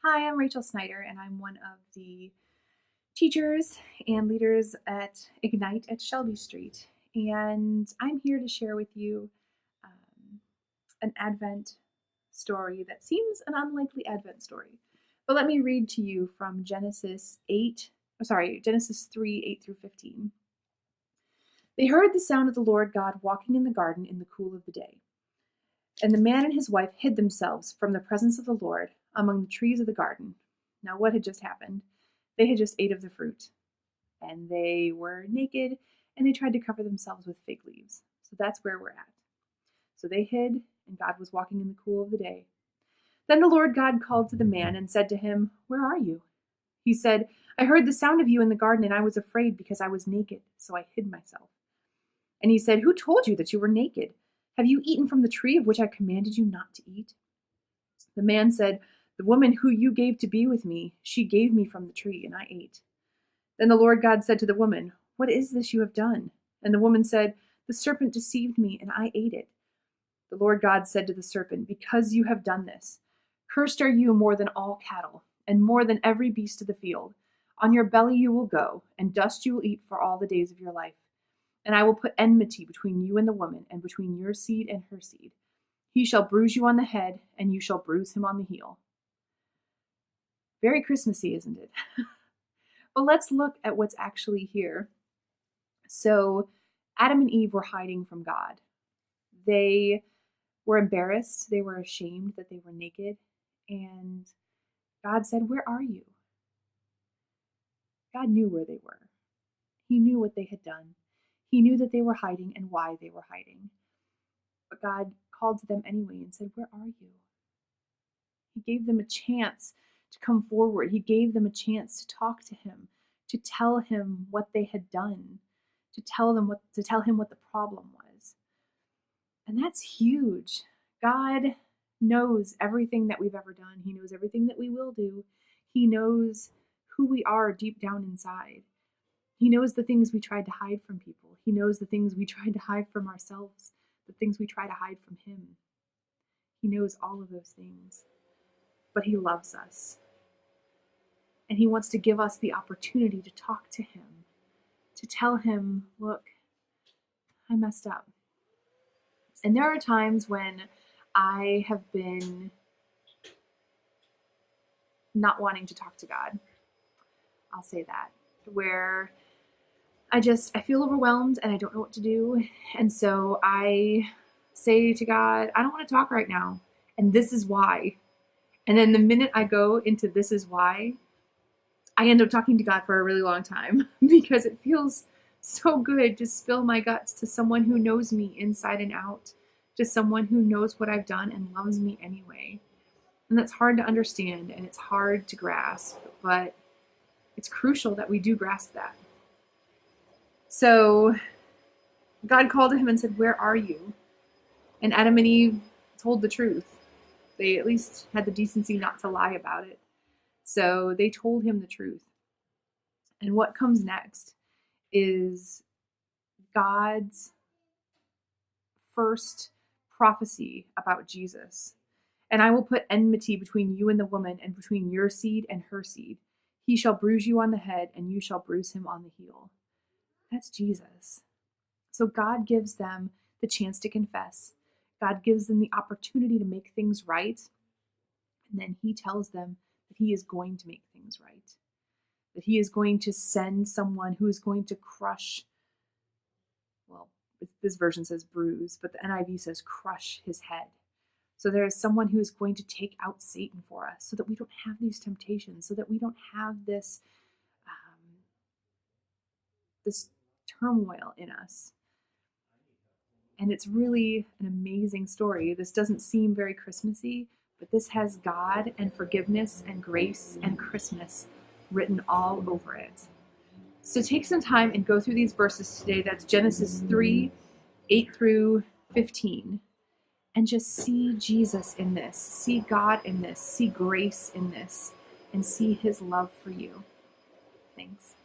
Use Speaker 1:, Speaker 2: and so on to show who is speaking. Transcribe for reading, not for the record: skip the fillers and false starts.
Speaker 1: Hi, I'm Rachel Snyder, and I'm one of the teachers and leaders at Ignite at Shelby Street. And I'm here to share with you um, an Advent story that seems an unlikely Advent story. But let me read to you from Genesis 3, 8 through 15. They heard the sound of the Lord God walking in the garden in the cool of the day. And the man and his wife hid themselves from the presence of the Lord among the trees of the garden. Now, what had just happened? They had just ate of the fruit, and they were naked, and they tried to cover themselves with fig leaves. So that's where we're at. So they hid, and God was walking in the cool of the day. Then the Lord God called to the man and said to him, "Where are you?" He said, "I heard the sound of you in the garden, and I was afraid because I was naked, so I hid myself." And he said, "Who told you that you were naked? Have you eaten from the tree of which I commanded you not to eat?" The man said, "The woman who you gave to be with me, she gave me from the tree, and I ate." Then the Lord God said to the woman, "What is this you have done?" And the woman said, "The serpent deceived me, and I ate it." The Lord God said to the serpent, "Because you have done this, cursed are you more than all cattle, and more than every beast of the field. On your belly you will go, and dust you will eat for all the days of your life. And I will put enmity between you and the woman, and between your seed and her seed. He shall bruise you on the head, and you shall bruise him on the heel." Very Christmassy, isn't it? But let's look at what's actually here. So, Adam and Eve were hiding from God. They were embarrassed, they were ashamed that they were naked, and God said, "Where are you?" God knew where they were. He knew what they had done. He knew that they were hiding and why they were hiding. But God called to them anyway and said, "Where are you?" He gave them a chance to come forward. He gave them a chance to talk to him, to tell him what they had done, to tell him what the problem was. And that's huge. God knows everything that we've ever done. He knows everything that we will do. He knows who we are deep down inside. He knows the things we tried to hide from people. He knows the things we tried to hide from ourselves, the things we try to hide from him. He knows all of those things. But he loves us. And he wants to give us the opportunity to talk to him, to tell him, "Look, I messed up." And there are times when I have been not wanting to talk to God. I'll say that. Where I feel overwhelmed and I don't know what to do. And so I say to God, "I don't want to talk right now. And this is why." And then the minute I go into "this is why," I end up talking to God for a really long time because it feels so good to spill my guts to someone who knows me inside and out, to someone who knows what I've done and loves me anyway. And that's hard to understand and it's hard to grasp, but it's crucial that we do grasp that. So God called to him and said, "Where are you?" And Adam and Eve told the truth. They at least had the decency not to lie about it. So they told him the truth. And what comes next is God's first prophecy about Jesus. "And I will put enmity between you and the woman, and between your seed and her seed. He shall bruise you on the head, and you shall bruise him on the heel." That's Jesus. So God gives them the chance to confess. God gives them the opportunity to make things right. And then he tells them that he is going to make things right. That he is going to send someone who is going to crush, well, this version says bruise, but the NIV says crush his head. So there is someone who is going to take out Satan for us so that we don't have these temptations, so that we don't have this this turmoil in us. And it's really an amazing story. This doesn't seem very Christmassy, but this has God and forgiveness and grace and Christmas written all over it. So take some time and go through these verses today. That's Genesis 3, 8 through 15. And just see Jesus in this, see God in this, see grace in this, and see his love for you. Thanks.